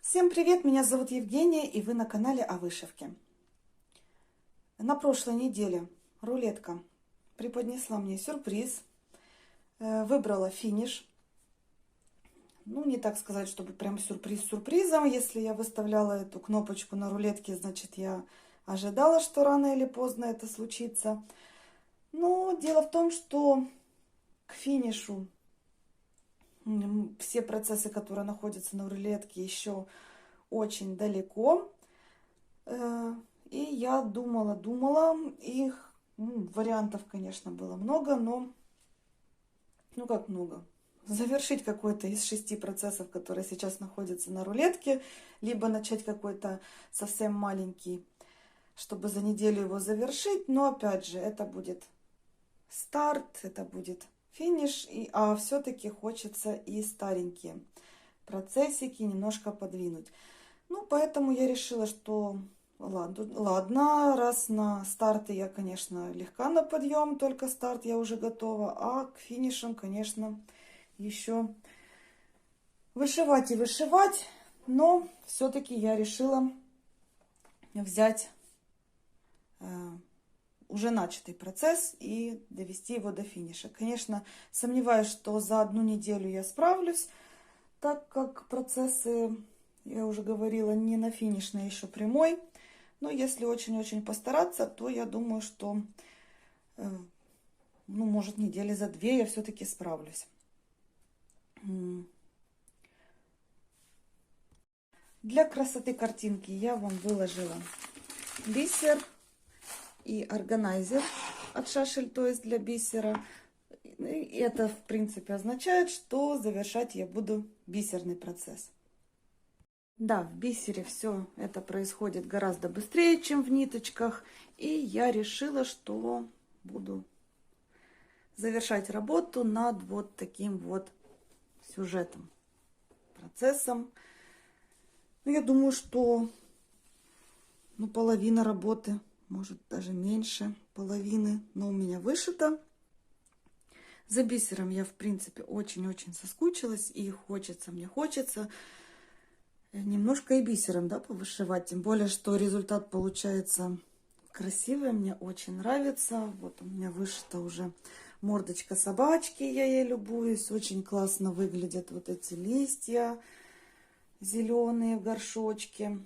Всем привет, меня зовут Евгения, и вы на канале о вышивке. На прошлой неделе рулетка преподнесла мне сюрприз. Выбрала финиш. Ну, не так сказать, чтобы прям сюрприз сюрпризом. Если я выставляла эту кнопочку на рулетке, значит, я ожидала, что рано или поздно это случится. Но дело в том, что к финишу все процессы, которые находятся на рулетке, еще очень далеко. И я думала, их вариантов, конечно, было много, но, ну как много, завершить какой-то из 6 процессов, которые сейчас находятся на рулетке, либо начать какой-то совсем маленький, чтобы за неделю его завершить, но опять же, это будет старт, это будет финиш, а все-таки хочется и старенькие процессики немножко подвинуть. Ну, поэтому я решила, что ладно, раз на старты я, конечно, легка на подъем, только старт я уже готова, а к финишам, конечно, еще вышивать и вышивать, но все-таки я решила взять уже начатый процесс и довести его до финиша. Конечно, сомневаюсь, что за одну неделю я справлюсь, так как процессы, я уже говорила, не на финишной еще прямой. Но если очень-очень постараться, то я думаю, что, ну, может, недели за 2 я все-таки справлюсь. Для красоты картинки я вам выложила бисер и органайзер от Шашель, то есть для бисера. И это, в принципе, означает, что завершать я буду бисерный процесс. Да, в бисере все это происходит гораздо быстрее, чем в ниточках. И я решила, что буду завершать работу над вот таким вот сюжетом, процессом. Ну, я думаю, что половина работы, может даже меньше половины, но у меня вышито. За бисером я, в принципе, очень-очень соскучилась, и мне хочется немножко и бисером, да, повышивать. Тем более, что результат получается красивый, мне очень нравится. Вот у меня вышита уже мордочка собачки, я ей любуюсь. Очень классно выглядят вот эти листья зеленые в горшочке.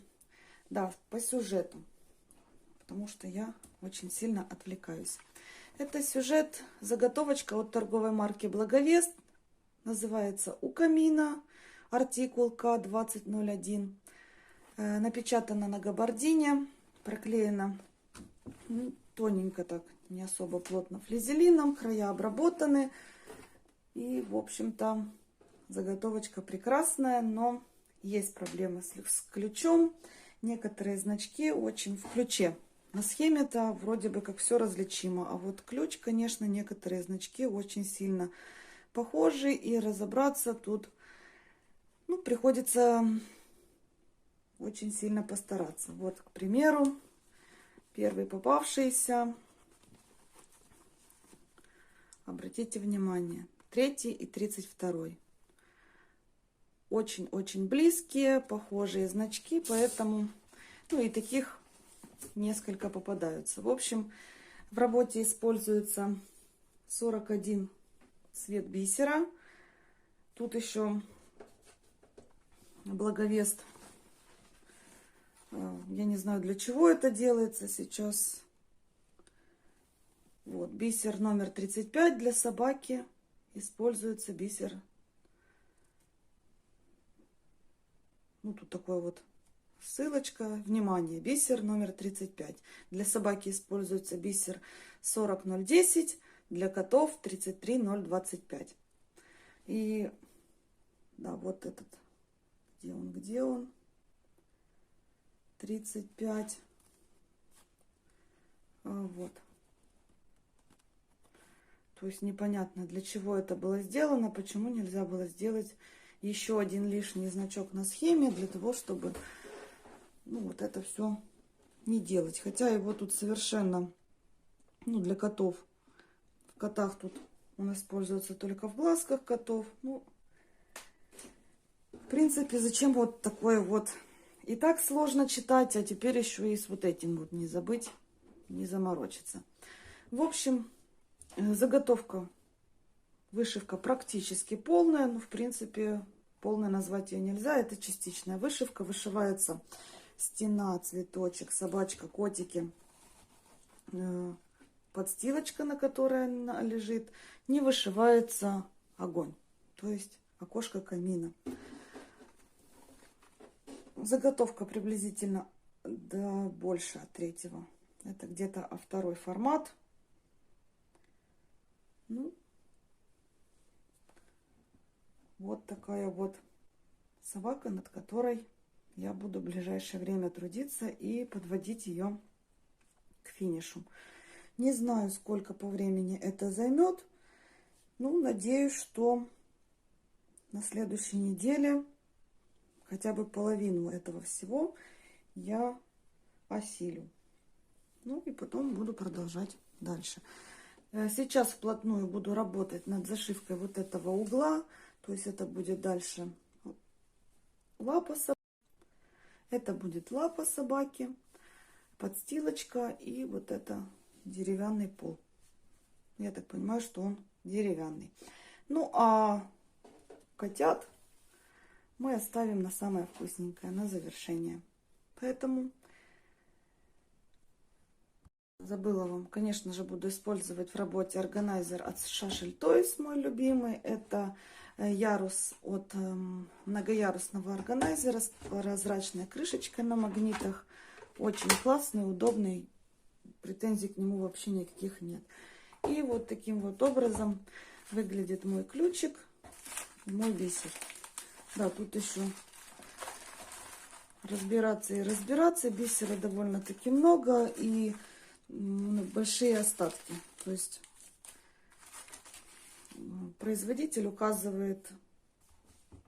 Да, по сюжету, потому что я очень сильно отвлекаюсь. Это сюжет, заготовочка от торговой марки Благовест. Называется «У камина». Артикул К2001. Напечатана на габардине. Проклеена тоненько так, не особо плотно флизелином. Края обработаны. И, в общем-то, заготовочка прекрасная, но есть проблемы с ключом. Некоторые значки очень в ключе. На схеме-то вроде бы как все различимо, а вот ключ, конечно, некоторые значки очень сильно похожи, и разобраться тут, ну, приходится очень сильно постараться. Вот, к примеру, первый попавшийся, обратите внимание, 3 и 32. Очень-очень близкие, похожие значки, поэтому, ну, и таких несколько попадаются. В общем, в работе используется 41 цвет бисера. Тут еще Благовест. Я не знаю, для чего это делается сейчас. Вот, бисер номер 35 для собаки. Используется бисер. Ну, тут такой вот ссылочка. Внимание, бисер номер 35. Для собаки используется бисер 40010, для котов 33025. И да, вот этот, где он? 35. Вот. То есть непонятно, для чего это было сделано, почему нельзя было сделать еще один лишний значок на схеме, для того, чтобы, ну, вот это все не делать. Хотя его тут совершенно, ну, для котов. В котах тут он используется только в глазках котов. Ну, принципе, зачем вот такое вот? И так сложно читать, а теперь еще и с вот этим вот не забыть, не заморочиться. В общем, заготовка, вышивка практически полная. Ну, в принципе, полной назвать ее нельзя. Это частичная вышивка. Вышивается стена, цветочек, собачка, котики, подстилочка, на которой она лежит. Не вышивается огонь, то есть окошко камина. Заготовка приблизительно больше от третьего. Это где-то второй формат. Ну, вот такая вот собака, над которой я буду в ближайшее время трудиться и подводить ее к финишу. Не знаю, сколько по времени это займет. Ну, надеюсь, что на следующей неделе хотя бы половину этого всего я осилю. Ну и потом буду продолжать дальше. Сейчас вплотную буду работать над зашивкой вот этого угла. То есть это будет дальше лапа собаки. Это будет лапа собаки, подстилочка и вот это деревянный пол. Я так понимаю, что он деревянный. Ну а котят мы оставим на самое вкусненькое, на завершение. Поэтому забыла вам, конечно же, буду использовать в работе органайзер от Шашель Toys, мой любимый. Это ярус от многоярусного органайзера с прозрачной крышечкой на магнитах. Очень классный, удобный. Претензий к нему вообще никаких нет. И вот таким вот образом выглядит мой ключик, мой бисер. Да, тут еще разбираться и разбираться. Бисера довольно-таки много и большие остатки. То есть производитель указывает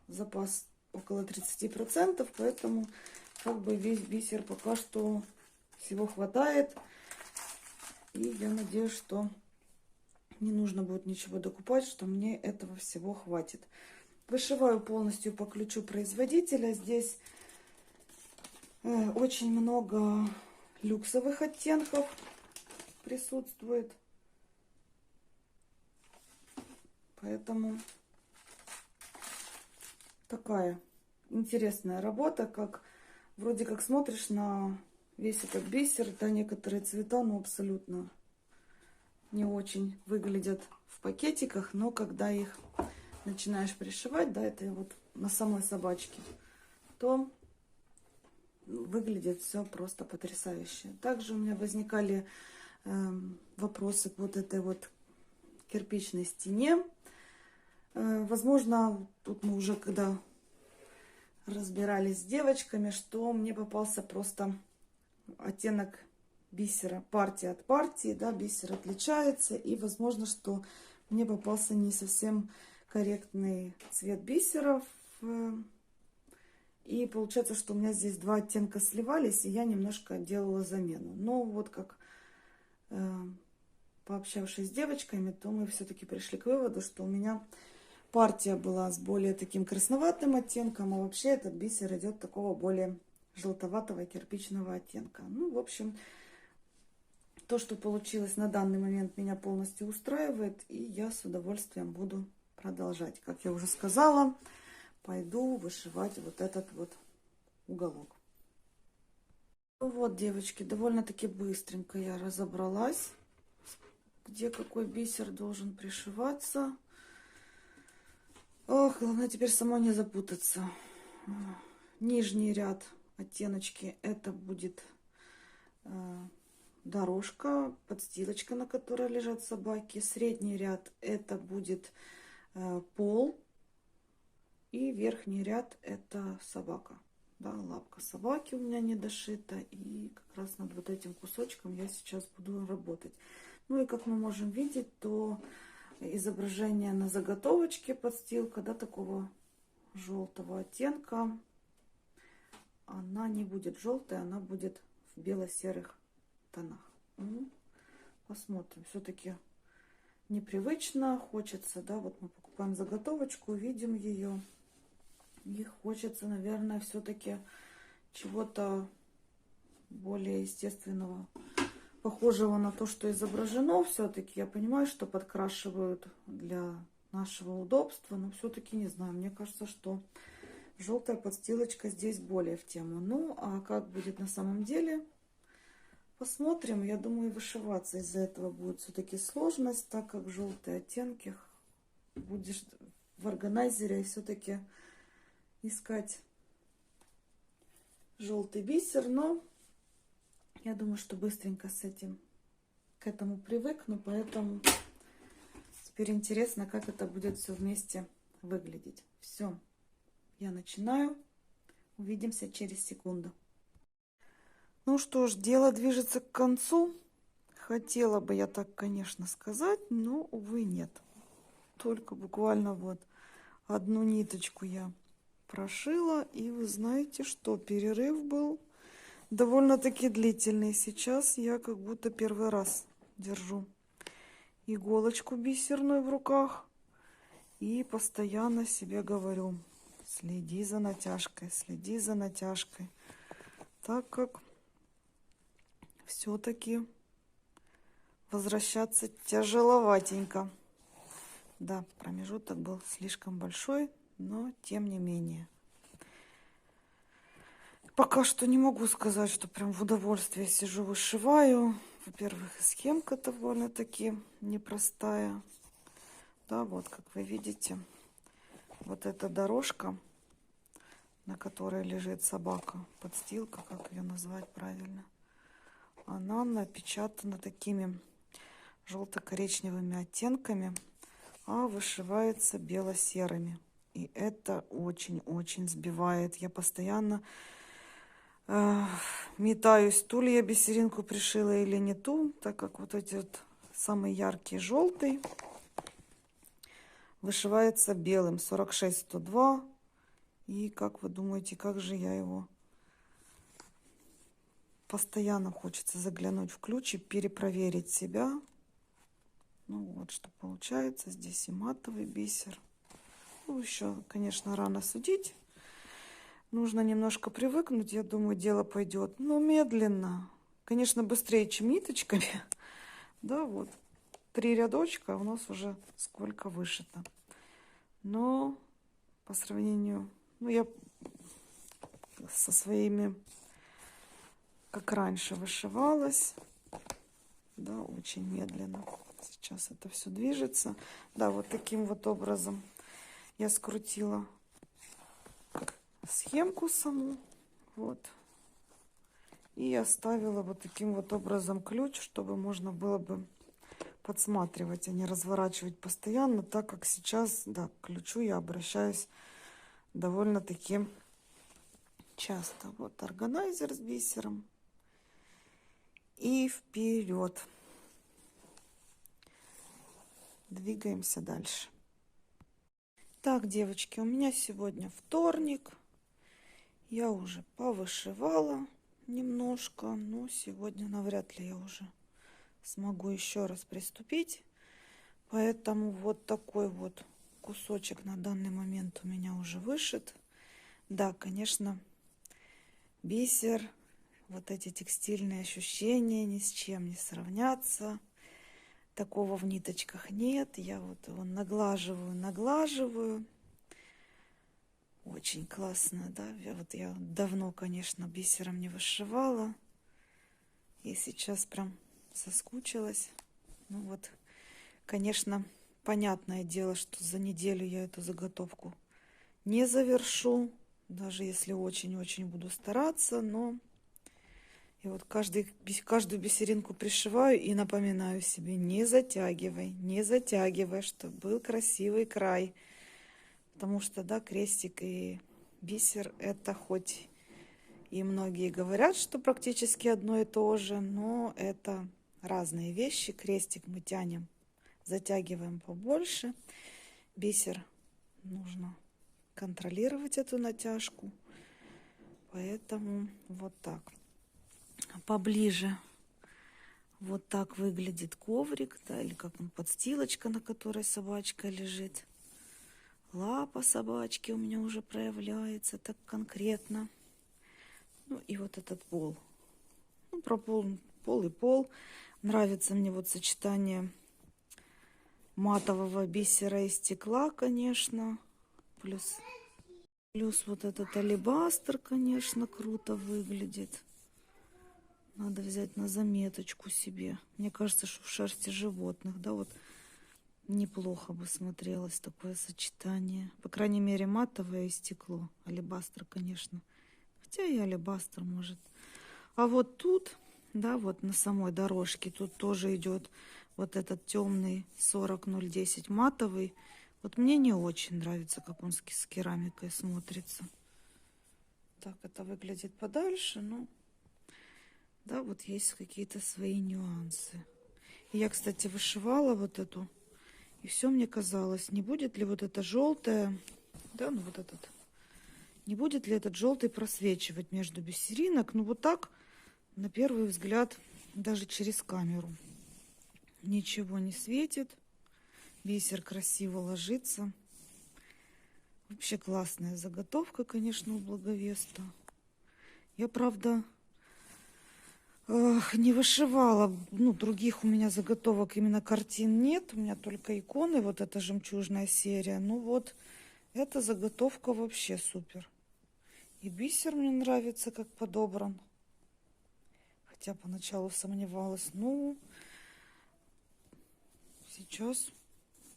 запас около 30%, поэтому как бы весь бисер пока что всего хватает. И я надеюсь, что не нужно будет ничего докупать, что мне этого всего хватит. Вышиваю полностью по ключу производителя. Здесь очень много люксовых оттенков присутствует. Поэтому такая интересная работа, как вроде как смотришь на весь этот бисер, да, некоторые цвета, ну, абсолютно не очень выглядят в пакетиках, но когда их начинаешь пришивать, да, это вот на самой собачке, то выглядит все просто потрясающе. Также у меня возникали вопросы к вот этой вот кирпичной стене. Возможно, тут мы уже когда разбирались с девочками, что мне попался просто оттенок бисера, партия от партии, да, бисер отличается, и возможно, что мне попался не совсем корректный цвет бисеров, и получается, что у меня здесь два оттенка сливались, и я немножко делала замену. Но вот как пообщавшись с девочками, то мы все-таки пришли к выводу, что у меня партия была с более таким красноватым оттенком, а вообще этот бисер идет такого более желтоватого кирпичного оттенка. Ну, в общем, то, что получилось на данный момент, меня полностью устраивает, и я с удовольствием буду продолжать. Как я уже сказала, пойду вышивать вот этот вот уголок. Вот, девочки, довольно-таки быстренько я разобралась, где какой бисер должен пришиваться. Ох, главное теперь сама не запутаться. Нижний ряд оттеночки, это будет дорожка, подстилочка, на которой лежат собаки. Средний ряд это будет пол. И верхний ряд это собака. Да, лапка собаки у меня не дошита. И как раз над вот этим кусочком я сейчас буду работать. Ну и как мы можем видеть, то изображение на заготовочке подстилка, да, такого желтого оттенка. Она не будет желтая, она будет в бело-серых тонах. Ну, посмотрим. Все-таки непривычно, хочется, да, вот мы покупаем заготовочку, видим ее. И хочется, наверное, все-таки чего-то более естественного, похожего на то, что изображено. Все-таки я понимаю, что подкрашивают для нашего удобства, но все-таки не знаю. Мне кажется, что желтая подстилочка здесь более в тему. Ну, а как будет на самом деле, посмотрим. Я думаю, вышиваться из-за этого будет все-таки сложность, так как желтые оттенки будешь в органайзере все-таки искать желтый бисер, но я думаю, что быстренько к этому привыкну, поэтому теперь интересно, как это будет все вместе выглядеть. Все, я начинаю. Увидимся через секунду. Ну что ж, дело движется к концу. Хотела бы я так, конечно, сказать, но, увы, нет. Только буквально вот одну ниточку я прошила, и вы знаете, что перерыв был довольно-таки длительный. Сейчас я как будто первый раз держу иголочку бисерную в руках и постоянно себе говорю: следи за натяжкой, так как все-таки возвращаться тяжеловатенько. Да, промежуток был слишком большой, но тем не менее. Пока что не могу сказать, что прям в удовольствие сижу, вышиваю. Во-первых, схемка довольно-таки непростая. Да, вот, как вы видите, вот эта дорожка, на которой лежит собака, подстилка, как ее назвать правильно, она напечатана такими желто-коричневыми оттенками, а вышивается бело-серыми. И это очень-очень сбивает. Я постоянно метаюсь, ту ли я бисеринку пришила или не ту, так как вот эти вот самый яркий желтый вышивается белым 46-102. И как вы думаете, как же я его... Постоянно хочется заглянуть в ключ и перепроверить себя. Ну вот что получается. Здесь и матовый бисер. Ну, еще, конечно, рано судить. Нужно немножко привыкнуть. Я думаю, дело пойдет. Но медленно. Конечно, быстрее, чем ниточками. Да, вот. 3 рядочка у нас уже сколько вышито. Но по сравнению... Ну, я со своими... Как раньше вышивалась. Да, очень медленно. Сейчас это все движется. Да, вот таким вот образом я скрутила схемку саму. Вот. И оставила вот таким вот образом ключ, чтобы можно было бы подсматривать, а не разворачивать постоянно, так как сейчас, да, к ключу я обращаюсь довольно-таки часто. Вот органайзер с бисером. И вперед. Двигаемся дальше. Так, девочки, у меня сегодня вторник. Я уже повышивала немножко, но сегодня навряд ли я уже смогу еще раз приступить. Поэтому вот такой вот кусочек на данный момент у меня уже вышит. Да, конечно, бисер, вот эти текстильные ощущения ни с чем не сравнятся. Такого в ниточках нет. Я вот его наглаживаю. Очень классно, да? Я давно, конечно, бисером не вышивала. И сейчас прям соскучилась. Ну вот, конечно, понятное дело, что за неделю я эту заготовку не завершу. Даже если очень-очень буду стараться, но... И вот каждую бисеринку пришиваю и напоминаю себе: не затягивай, чтобы был красивый край. Потому что, да, крестик и бисер — это хоть и многие говорят, что практически одно и то же, но это разные вещи. Крестик мы тянем, затягиваем побольше. Бисер нужно контролировать эту натяжку. Поэтому вот так. Поближе вот так выглядит коврик, да, или как он, подстилочка, на которой собачка лежит. Лапа собачки у меня уже проявляется так конкретно. Ну и вот этот пол. Ну, про пол и пол. Нравится мне вот сочетание матового бисера и стекла, конечно. Плюс вот этот алебастр, конечно, круто выглядит. Надо взять на заметочку себе. Мне кажется, что в шерсти животных, да, вот неплохо бы смотрелось такое сочетание. По крайней мере, матовое и стекло. Алебастр, конечно. Хотя и алебастр может. А вот тут, да, вот на самой дорожке, тут тоже идет вот этот темный 40010 матовый. Вот мне не очень нравится, как он с керамикой смотрится. Так это выглядит подальше, но да, вот есть какие-то свои нюансы. И я, кстати, вышивала вот эту, и все мне казалось, не будет ли вот это желтое, да, ну вот этот, не будет ли этот желтый просвечивать между бисеринок, ну вот так, на первый взгляд, даже через камеру. Ничего не светит, бисер красиво ложится. Вообще классная заготовка, конечно, у Благовеста. Я, правда, не вышивала, ну, других у меня заготовок, именно картин нет, у меня только иконы, вот эта жемчужная серия. Ну вот, эта заготовка вообще супер. И бисер мне нравится, как подобран. Хотя поначалу сомневалась, ну, сейчас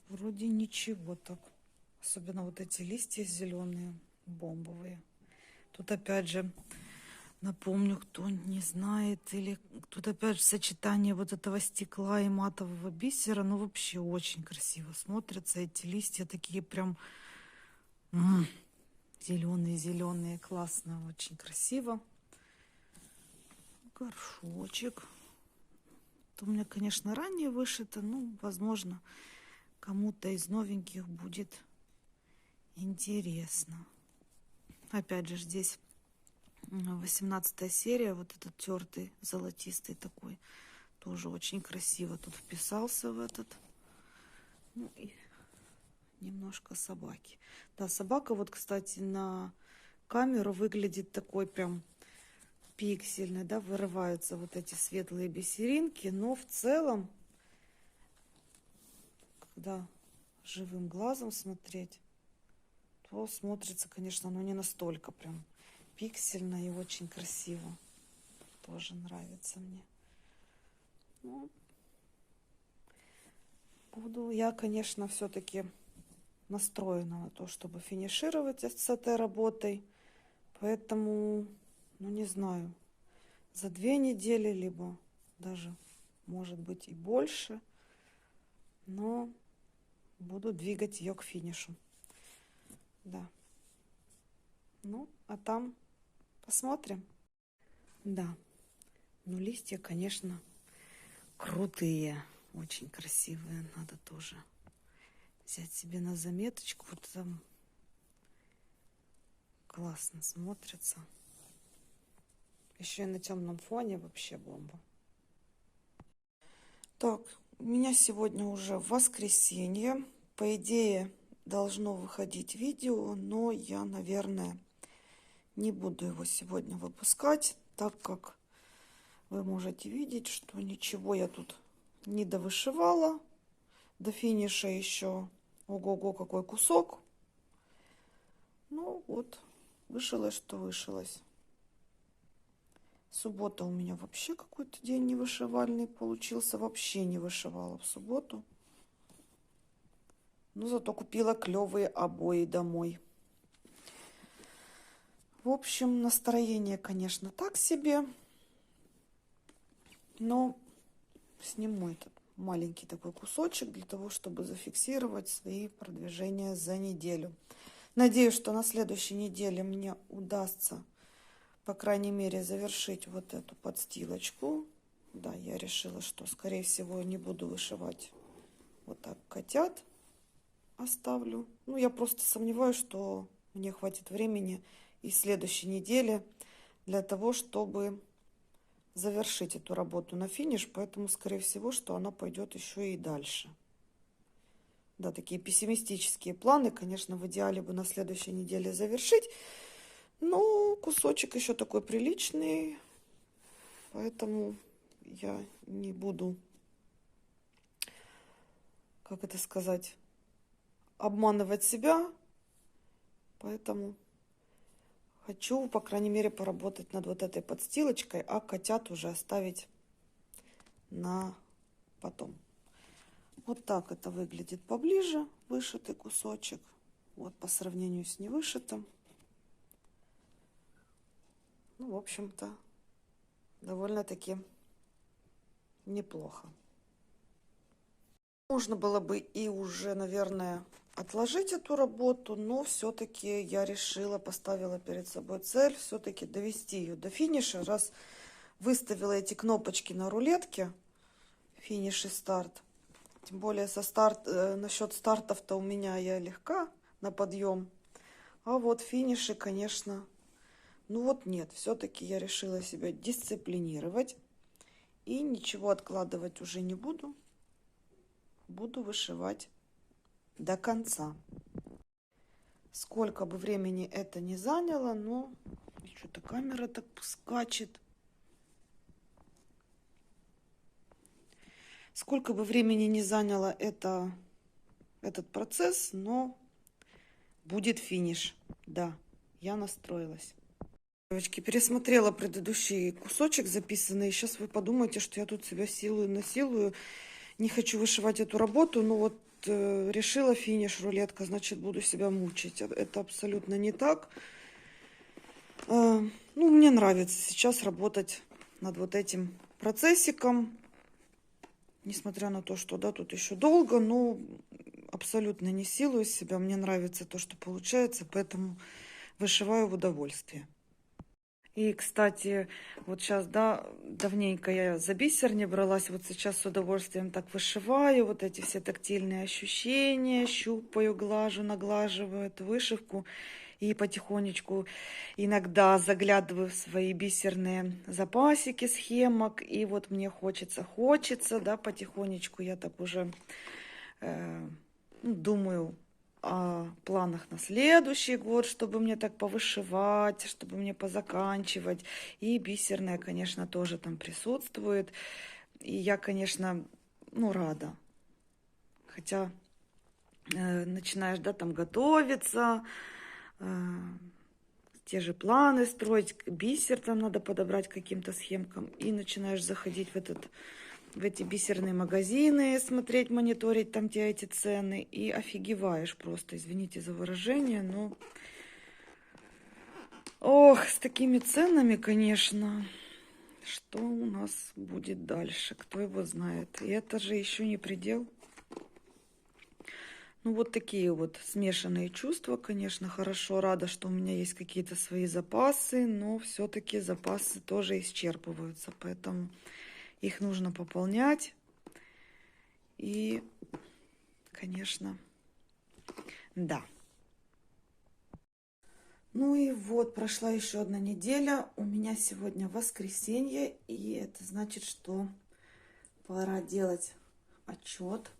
вроде ничего так. Особенно вот эти листья зеленые, бомбовые. Тут опять же, напомню, кто не знает, или тут опять же сочетание вот этого стекла и матового бисера, ну вообще очень красиво смотрятся эти листья, такие прям зеленые, классно, очень красиво. Горшочек. Это у меня, конечно, ранее вышито, ну, возможно, кому-то из новеньких будет интересно. Опять же, здесь 18 серия, вот этот тертый, золотистый такой, тоже очень красиво тут вписался в этот. Ну и немножко собаки. Да, собака вот, кстати, на камеру выглядит такой прям пиксельный, да, вырываются вот эти светлые бисеринки, но в целом, когда живым глазом смотреть, то смотрится, конечно, но не настолько прям пиксельно и очень красиво. Тоже нравится мне. Ну, буду я, конечно, все-таки настроена на то, чтобы финишировать с этой работой. Поэтому, ну не знаю, за 2 недели, либо даже, может быть, и больше. Но буду двигать ее к финишу. Да. Ну, а там посмотрим. Да. Ну, листья, конечно, крутые. Очень красивые. Надо тоже взять себе на заметочку. Вот там классно смотрится. Еще и на темном фоне вообще бомба. Так, у меня сегодня уже воскресенье. По идее, должно выходить видео, но я, наверное, не буду его сегодня выпускать, так как вы можете видеть, что ничего я тут не довышивала. До финиша еще ого-го какой кусок. Ну вот, вышилось, что вышилось. Суббота у меня вообще какой-то день невышивальный получился. Вообще не вышивала в субботу. Но зато купила клевые обои домой. В общем, настроение, конечно, так себе. Но сниму этот маленький такой кусочек для того, чтобы зафиксировать свои продвижения за неделю. Надеюсь, что на следующей неделе мне удастся, по крайней мере, завершить вот эту подстилочку. Да, я решила, что, скорее всего, не буду вышивать вот так котят. Оставлю. Ну, я просто сомневаюсь, что мне хватит времени и следующей недели для того, чтобы завершить эту работу на финиш. Поэтому, скорее всего, что она пойдет еще и дальше. Да, такие пессимистические планы. Конечно, в идеале бы на следующей неделе завершить. Но кусочек еще такой приличный. Поэтому я не буду, как это сказать, обманывать себя. Поэтому хочу, по крайней мере, поработать над вот этой подстилочкой, а котят уже оставить на потом. Вот так это выглядит поближе, вышитый кусочек. Вот по сравнению с невышитым. Ну, в общем-то, довольно-таки неплохо. Можно было бы и уже, наверное, отложить эту работу, но все-таки я решила, поставила перед собой цель все-таки довести ее до финиша, раз выставила эти кнопочки на рулетке, финиш и старт. Тем более насчет стартов-то у меня я легка на подъем. А вот финиши, конечно, ну вот нет. Все-таки я решила себя дисциплинировать. И ничего откладывать уже не буду. Буду вышивать до конца. Сколько бы времени это ни заняло, но что-то камера так скачет. Сколько бы времени ни заняло этот процесс, но будет финиш. Да, я настроилась. Девочки, пересмотрела предыдущий кусочек записанный. Сейчас вы подумаете, что я тут себя силую, насилую. Не хочу вышивать эту работу, но вот решила финиш, рулетка, значит, буду себя мучить. Это абсолютно не так. Ну, мне нравится сейчас работать над вот этим процессиком. Несмотря на то, что, да, тут еще долго, но абсолютно не силую себя. Мне нравится то, что получается, поэтому вышиваю в удовольствие. И, кстати, вот сейчас, да, давненько я за бисер не бралась, вот сейчас с удовольствием так вышиваю, вот эти все тактильные ощущения, щупаю, глажу, наглаживаю эту вышивку. И потихонечку иногда заглядываю в свои бисерные запасики схемок. И вот мне хочется, да, потихонечку я так уже думаю о планах на следующий год, чтобы мне так повышивать, чтобы мне позаканчивать. И бисерная, конечно, тоже там присутствует. И я, конечно, рада. Хотя начинаешь, да, там готовиться, те же планы строить, бисер там надо подобрать каким-то схемкам, и начинаешь заходить в эти бисерные магазины, смотреть, мониторить там те эти цены, и офигеваешь просто, извините за выражение, но ох, с такими ценами, конечно, что у нас будет дальше, кто его знает. И это же еще не предел. Ну, вот такие вот смешанные чувства, конечно, хорошо, рада, что у меня есть какие-то свои запасы, но все-таки запасы тоже исчерпываются, поэтому их нужно пополнять. И, конечно, да. Ну и вот, прошла еще одна неделя, у меня сегодня воскресенье, и это значит, что пора делать отчет.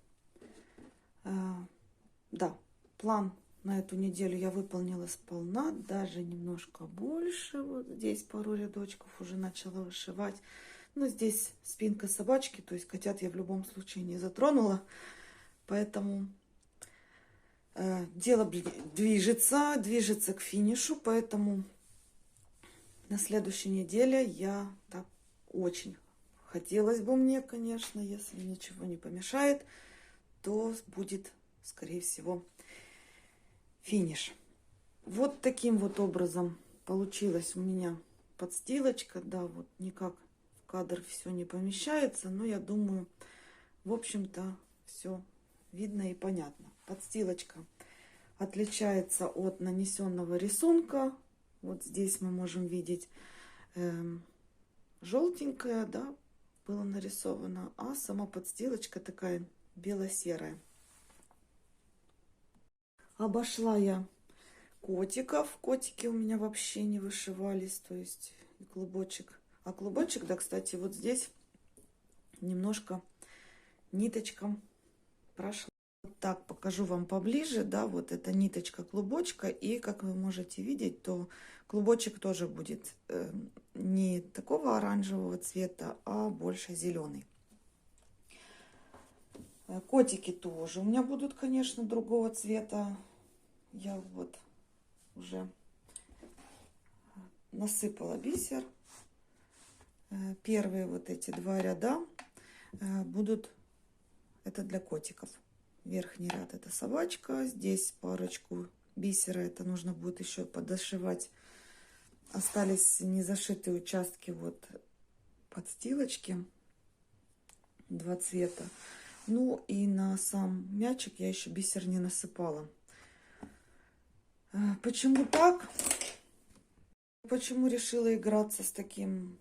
Да, план на эту неделю я выполнила сполна, даже немножко больше. Вот здесь пару рядочков уже начала вышивать. Но здесь спинка собачки, то есть котят я в любом случае не затронула. Поэтому дело движется к финишу. Поэтому на следующей неделе я так очень хотелось бы мне, конечно, если ничего не помешает, то будет, скорее всего, финиш. Вот таким вот образом получилась у меня подстилочка. Да, вот никак в кадр все не помещается, но я думаю, в общем-то, все видно и понятно. Подстилочка отличается от нанесенного рисунка. Вот здесь мы можем видеть желтенькая, да, было нарисовано, а сама подстилочка такая бело-серая. Обошла я котиков. Котики у меня вообще не вышивались, то есть клубочек. А клубочек, да, кстати, вот здесь немножко ниточком прошла. Вот так покажу вам поближе, да, вот эта ниточка клубочка, и как вы можете видеть, то клубочек тоже будет не такого оранжевого цвета, а больше зеленый. Котики тоже у меня будут, конечно, другого цвета. Я вот уже насыпала бисер. Первые вот эти два ряда будут, это для котиков. Верхний ряд это собачка, здесь парочку бисера, это нужно будет еще подошивать. Остались незашитые участки вот подстилочки, два цвета. Ну и на сам мячик я еще бисер не насыпала. Почему так? Почему решила играться с такими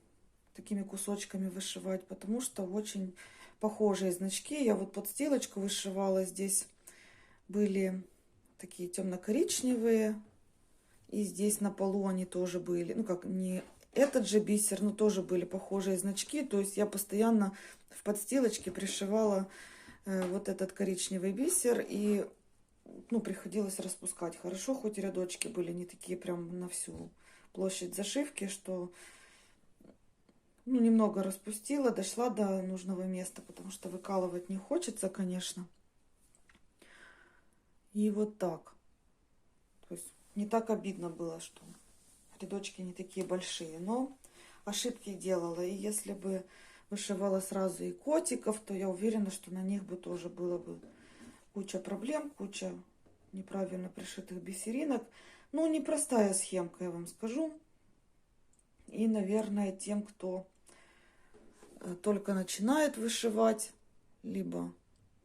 кусочками вышивать? Потому что очень похожие значки. Я вот подстилочку вышивала. Здесь были такие темно-коричневые. И здесь на полу они тоже были. Ну как, не этот же бисер, но тоже были похожие значки. То есть я постоянно в подстилочке пришивала вот этот коричневый бисер. И ну, приходилось распускать. Хорошо, хоть рядочки были не такие прям на всю площадь зашивки, что ну, немного распустила, дошла до нужного места, потому что выкалывать не хочется, конечно. И вот так. То есть не так обидно было, что рядочки не такие большие, но ошибки делала. И если бы вышивала сразу и котиков, то я уверена, что на них бы тоже было бы куча проблем, куча неправильно пришитых бисеринок. Ну, непростая схемка, я вам скажу. И, наверное, тем, кто только начинает вышивать, либо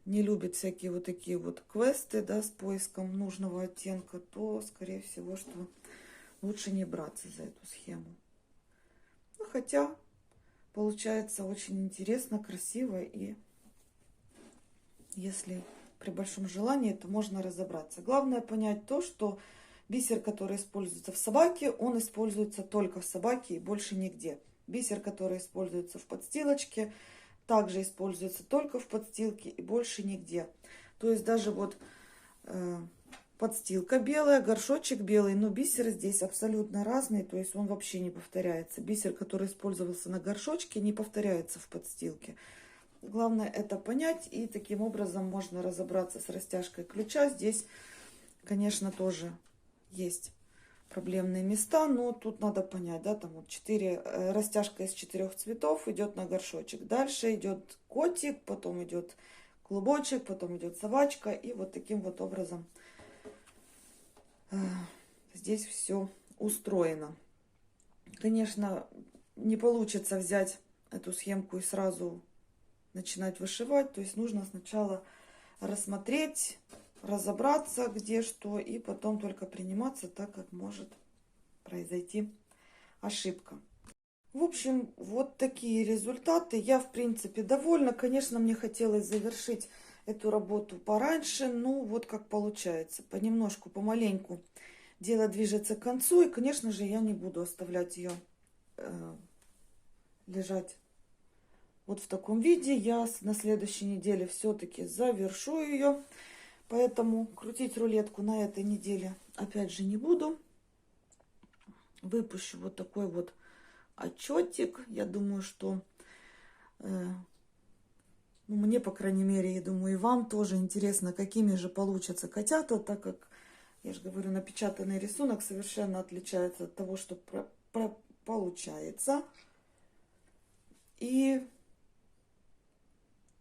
не любит всякие вот такие вот квесты, да, с поиском нужного оттенка, то, скорее всего, что лучше не браться за эту схему. Ну, хотя получается очень интересно, красиво, и если при большом желании, то можно разобраться. Главное понять то, что бисер, который используется в собаке, он используется только в собаке и больше нигде. Бисер, который используется в подстилочке, также используется только в подстилке и больше нигде. То есть даже вот подстилка белая, горшочек белый, но бисер здесь абсолютно разный, то есть он вообще не повторяется. Бисер, который использовался на горшочке, не повторяется в подстилке. Главное это понять, и таким образом можно разобраться с растяжкой ключа. Здесь, конечно, тоже есть проблемные места, но тут надо понять, да, там вот растяжка из 4 цветов идет на горшочек. Дальше идет котик, потом идет клубочек, потом идет собачка, и вот таким вот образом здесь все устроено. Конечно, не получится взять эту схемку и сразу начинать вышивать, то есть нужно сначала рассмотреть, разобраться, где что, и потом только приниматься, так как может произойти ошибка. В общем, вот такие результаты. Я, в принципе, довольна. Конечно, мне хотелось завершить эту работу пораньше, но вот как получается. Понемножку, помаленьку дело движется к концу, и, конечно же, я не буду оставлять ее лежать вот в таком виде. Я на следующей неделе все-таки завершу ее. Поэтому крутить рулетку на этой неделе опять же не буду. Выпущу вот такой вот отчетик. Я думаю, что мне, по крайней мере, я думаю, и вам тоже интересно, какими же получатся котята, так как, я же говорю, напечатанный рисунок совершенно отличается от того, что получается. И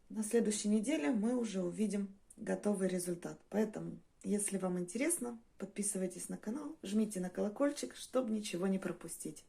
на следующей неделе мы уже увидим готовый результат. Поэтому, если вам интересно, подписывайтесь на канал, жмите на колокольчик, чтобы ничего не пропустить.